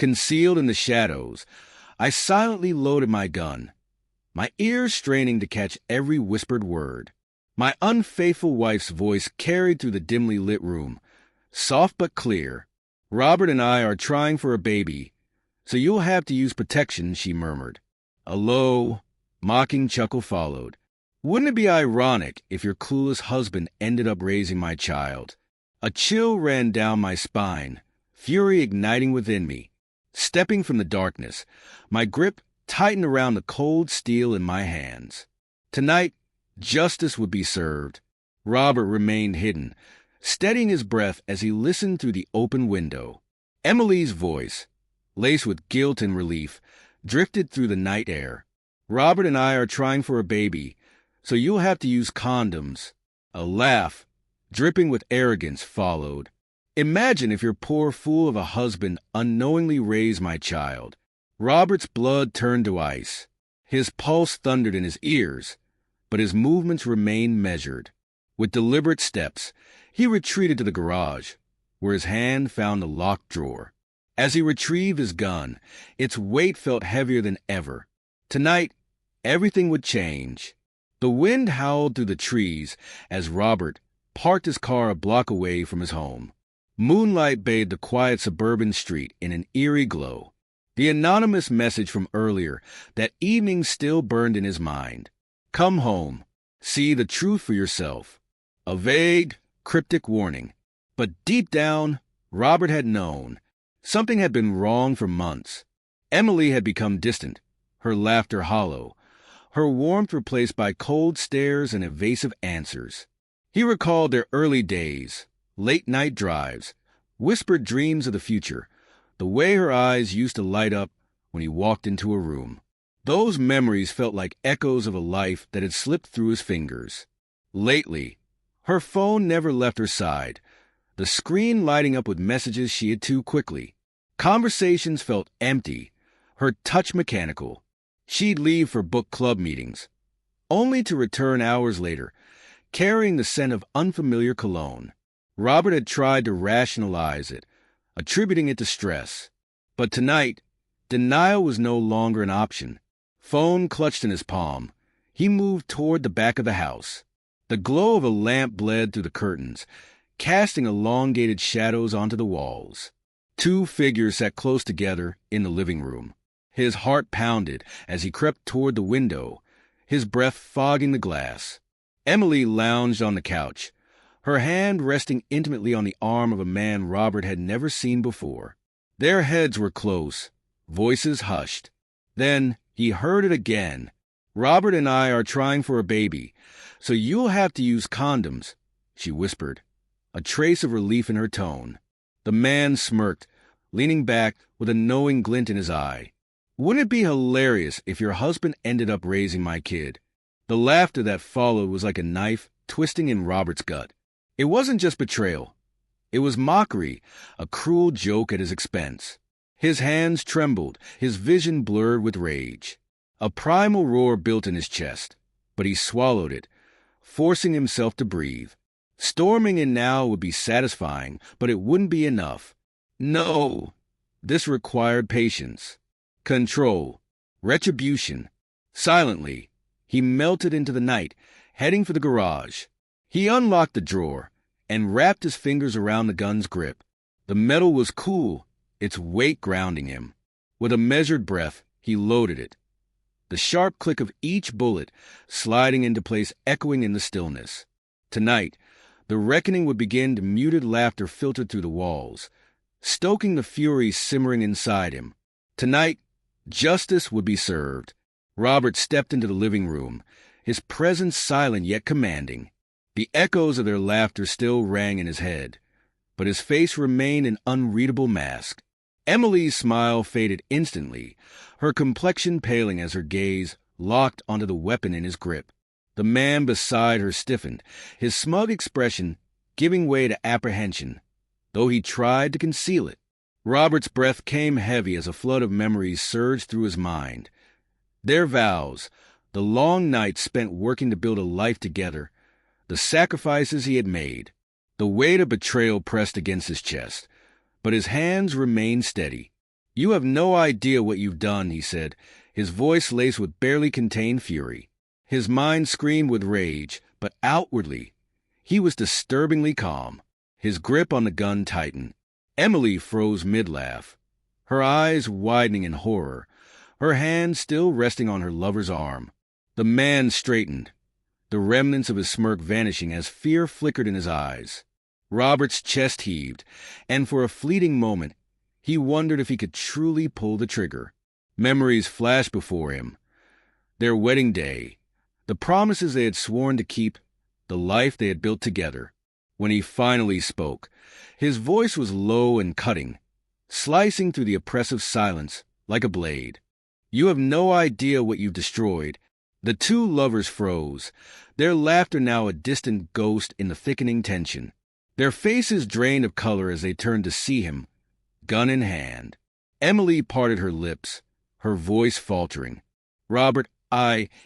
Concealed in the shadows, I silently loaded my gun, my ears straining to catch every whispered word. My unfaithful wife's voice carried through the dimly lit room, soft but clear. "Robert and I are trying for a baby, so you'll have to use protection," she murmured. A low, mocking chuckle followed. "Wouldn't it be ironic if your clueless husband ended up raising my child?" A chill ran down my spine, fury igniting within me. Stepping from the darkness, my grip tightened around the cold steel in my hands. Tonight, justice would be served. Robert remained hidden, steadying his breath as he listened through the open window. Emily's voice, laced with guilt and relief, drifted through the night air. "Robert and I are trying for a baby, so you'll have to use condoms." A laugh, dripping with arrogance, followed. "Imagine if your poor fool of a husband unknowingly raised my child." Robert's blood turned to ice. His pulse thundered in his ears, but his movements remained measured. With deliberate steps, he retreated to the garage, where his hand found the locked drawer. As he retrieved his gun, its weight felt heavier than ever. Tonight, everything would change. The wind howled through the trees as Robert parked his car a block away from his home. Moonlight bathed the quiet suburban street in an eerie glow. The anonymous message from earlier that evening still burned in his mind. "Come home. See the truth for yourself." A vague, cryptic warning. But deep down, Robert had known. Something had been wrong for months. Emily had become distant, her laughter hollow, her warmth replaced by cold stares and evasive answers. He recalled their early days, late-night drives, whispered dreams of the future, the way her eyes used to light up when he walked into a room. Those memories felt like echoes of a life that had slipped through his fingers. Lately, her phone never left her side, the screen lighting up with messages she had too quickly. Conversations felt empty, her touch mechanical. She'd leave for book club meetings, only to return hours later, carrying the scent of unfamiliar cologne. Robert had tried to rationalize it, attributing it to stress. But tonight, denial was no longer an option. Phone clutched in his palm, he moved toward the back of the house. The glow of a lamp bled through the curtains, casting elongated shadows onto the walls. Two figures sat close together in the living room. His heart pounded as he crept toward the window, his breath fogging the glass. Emily lounged on the couch, her hand resting intimately on the arm of a man Robert had never seen before. Their heads were close, voices hushed. Then he heard it again. "Robert and I are trying for a baby, so you'll have to use condoms," she whispered, a trace of relief in her tone. The man smirked, leaning back with a knowing glint in his eye. "Wouldn't it be hilarious if your husband ended up raising my kid?" The laughter that followed was like a knife twisting in Robert's gut. It wasn't just betrayal. It was mockery, a cruel joke at his expense. His hands trembled, his vision blurred with rage. A primal roar built in his chest, but he swallowed it, forcing himself to breathe. Storming in now would be satisfying, but it wouldn't be enough. No! This required patience, control, retribution. Silently, he melted into the night, heading for the garage. He unlocked the drawer and wrapped his fingers around the gun's grip. The metal was cool, its weight grounding him. With a measured breath, he loaded it. The sharp click of each bullet sliding into place echoing in the stillness. Tonight, the reckoning would begin. The muted laughter filtered through the walls, stoking the fury simmering inside him. Tonight, justice would be served. Robert stepped into the living room, his presence silent yet commanding. The echoes of their laughter still rang in his head, but his face remained an unreadable mask. Emily's smile faded instantly, her complexion paling as her gaze locked onto the weapon in his grip. The man beside her stiffened, his smug expression giving way to apprehension, though he tried to conceal it. Robert's breath came heavy as a flood of memories surged through his mind. Their vows, the long nights spent working to build a life together, the sacrifices he had made. The weight of betrayal pressed against his chest, but his hands remained steady. "You have no idea what you've done," he said, his voice laced with barely contained fury. His mind screamed with rage, but outwardly, he was disturbingly calm. His grip on the gun tightened. Emily froze mid-laugh, her eyes widening in horror, her hand still resting on her lover's arm. The man straightened, the remnants of his smirk vanishing as fear flickered in his eyes. Robert's chest heaved, and for a fleeting moment, he wondered if he could truly pull the trigger. Memories flashed before him. Their wedding day, the promises they had sworn to keep, the life they had built together. When he finally spoke, his voice was low and cutting, slicing through the oppressive silence like a blade. "You have no idea what you've destroyed." The two lovers froze, their laughter now a distant ghost in the thickening tension. Their faces drained of color as they turned to see him, gun in hand. Emily parted her lips, her voice faltering. "Robert,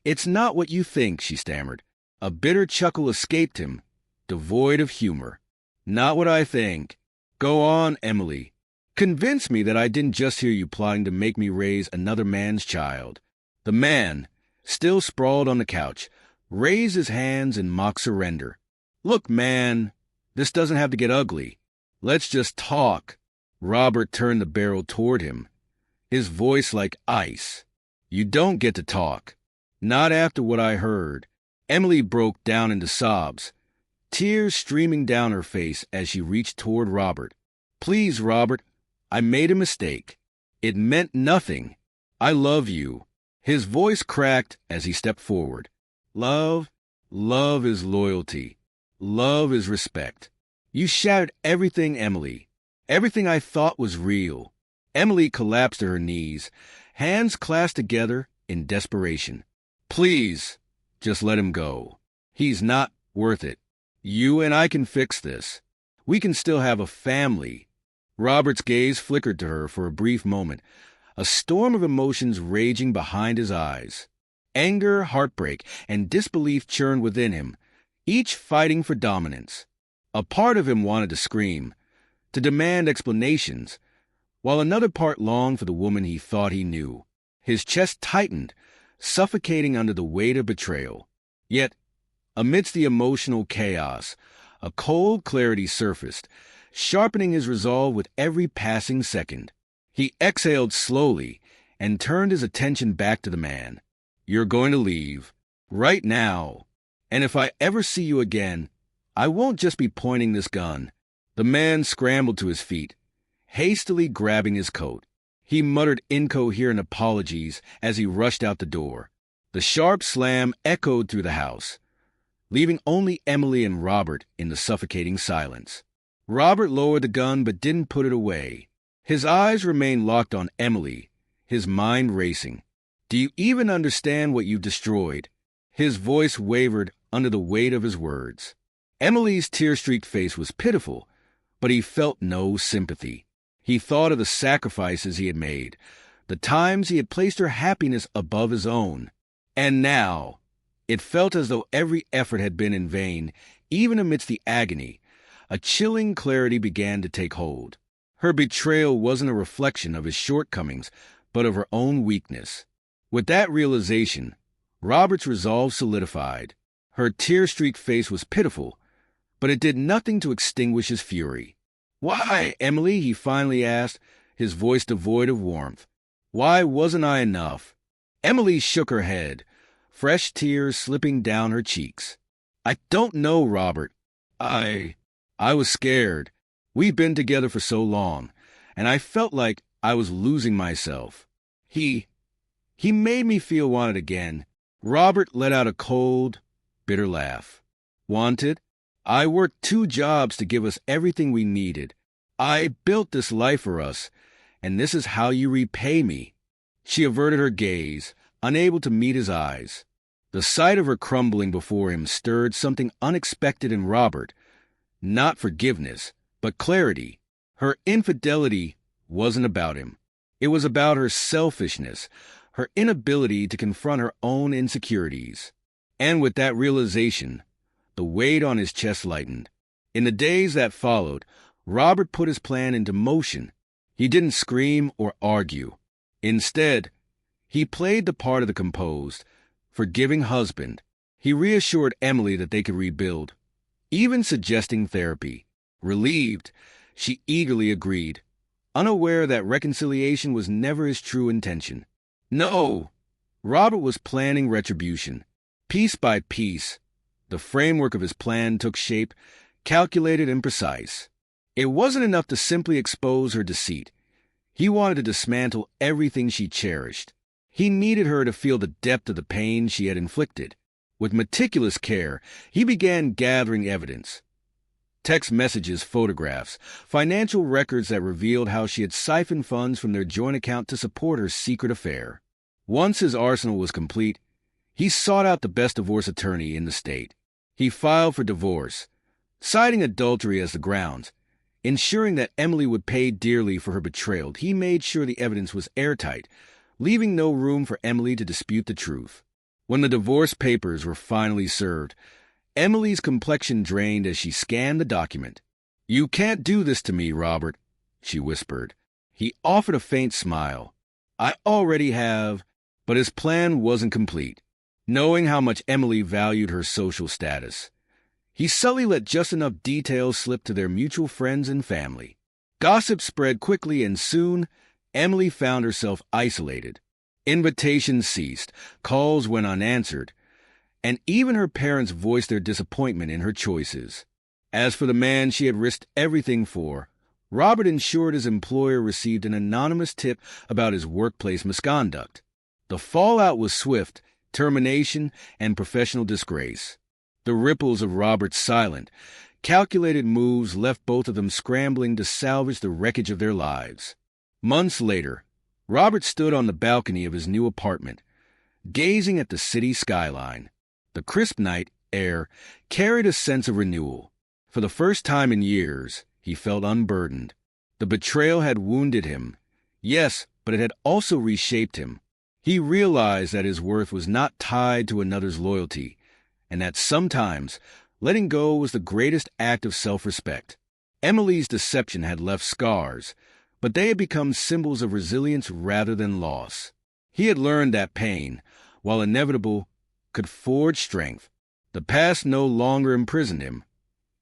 it's not what you think," she stammered. A bitter chuckle escaped him, devoid of humor. "Not what I think. Go on, Emily. Convince me that I didn't just hear you plotting to make me raise another man's child." The man, still sprawled on the couch, raised his hands in mock surrender. "Look, man, this doesn't have to get ugly. Let's just talk." Robert turned the barrel toward him, his voice like ice. "You don't get to talk. Not after what I heard." Emily broke down into sobs, tears streaming down her face as she reached toward Robert. "Please, Robert, I made a mistake. It meant nothing. I love you." His voice cracked as he stepped forward. Love is loyalty. Love is respect. You shattered everything, Emily. Everything I thought was real." Emily collapsed to her knees, hands clasped together in desperation. "Please, just let him go. He's not worth it. You and I can fix this. We can still have a family." Robert's gaze flickered to her for a brief moment, a storm of emotions raging behind his eyes. Anger, heartbreak, and disbelief churned within him, each fighting for dominance. A part of him wanted to scream, to demand explanations, while another part longed for the woman he thought he knew. His chest tightened, suffocating under the weight of betrayal. Yet, amidst the emotional chaos, a cold clarity surfaced, sharpening his resolve with every passing second. He exhaled slowly and turned his attention back to the man. "You're going to leave, right now. And if I ever see you again, I won't just be pointing this gun." The man scrambled to his feet, hastily grabbing his coat. He muttered incoherent apologies as he rushed out the door. The sharp slam echoed through the house, leaving only Emily and Robert in the suffocating silence. Robert lowered the gun but didn't put it away. His eyes remained locked on Emily, his mind racing. "Do you even understand what you've destroyed?" His voice wavered under the weight of his words. Emily's tear-streaked face was pitiful, but he felt no sympathy. He thought of the sacrifices he had made, the times he had placed her happiness above his own. And now, it felt as though every effort had been in vain, even amidst the agony. A chilling clarity began to take hold. Her betrayal wasn't a reflection of his shortcomings, but of her own weakness. With that realization, Robert's resolve solidified. Her tear-streaked face was pitiful, but it did nothing to extinguish his fury. "Why, Emily?" he finally asked, his voice devoid of warmth. "Why wasn't I enough?" Emily shook her head, fresh tears slipping down her cheeks. "I don't know, Robert. I was scared. We've been together for so long, and I felt like I was losing myself. He made me feel wanted again." Robert let out a cold, bitter laugh. "Wanted? I worked 2 jobs to give us everything we needed. I built this life for us, and this is how you repay me." She averted her gaze, unable to meet his eyes. The sight of her crumbling before him stirred something unexpected in Robert. Not forgiveness, but clarity. Her infidelity wasn't about him. It was about her selfishness, her inability to confront her own insecurities. And with that realization, the weight on his chest lightened. In the days that followed, Robert put his plan into motion. He didn't scream or argue. Instead, he played the part of the composed, forgiving husband. He reassured Emily that they could rebuild, even suggesting therapy. Relieved, she eagerly agreed, unaware that reconciliation was never his true intention. No, Robert was planning retribution. Piece by piece, the framework of his plan took shape, calculated and precise. It wasn't enough to simply expose her deceit. He wanted to dismantle everything she cherished. He needed her to feel the depth of the pain she had inflicted. With meticulous care, he began gathering evidence. Text messages, photographs, financial records that revealed how she had siphoned funds from their joint account to support her secret affair. Once his arsenal was complete, he sought out the best divorce attorney in the state. He filed for divorce, citing adultery as the grounds. Ensuring that Emily would pay dearly for her betrayal, he made sure the evidence was airtight, leaving no room for Emily to dispute the truth. When the divorce papers were finally served, Emily's complexion drained as she scanned the document. "You can't do this to me, Robert," she whispered. He offered a faint smile. "I already have," but his plan wasn't complete. Knowing how much Emily valued her social status, he subtly let just enough details slip to their mutual friends and family. Gossip spread quickly, and soon Emily found herself isolated. Invitations ceased, calls went unanswered, and even her parents voiced their disappointment in her choices. As for the man she had risked everything for, Robert ensured his employer received an anonymous tip about his workplace misconduct. The fallout was swift: termination and professional disgrace. The ripples of Robert's silent, calculated moves left both of them scrambling to salvage the wreckage of their lives. Months later, Robert stood on the balcony of his new apartment, gazing at the city skyline. The crisp night air carried a sense of renewal. For the first time in years, he felt unburdened. The betrayal had wounded him, yes, but it had also reshaped him. He realized that his worth was not tied to another's loyalty, and that sometimes letting go was the greatest act of self-respect. Emily's deception had left scars, but they had become symbols of resilience rather than loss. He had learned that pain, while inevitable, could forge strength. The past no longer imprisoned him.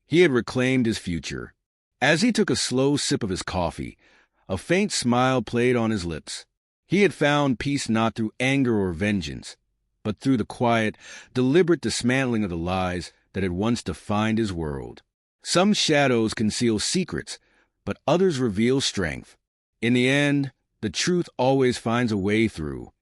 He had reclaimed his future. As he took a slow sip of his coffee, a faint smile played on his lips. He had found peace not through anger or vengeance, but through the quiet, deliberate dismantling of the lies that had once defined his world. Some shadows conceal secrets, but others reveal strength. In the end, the truth always finds a way through.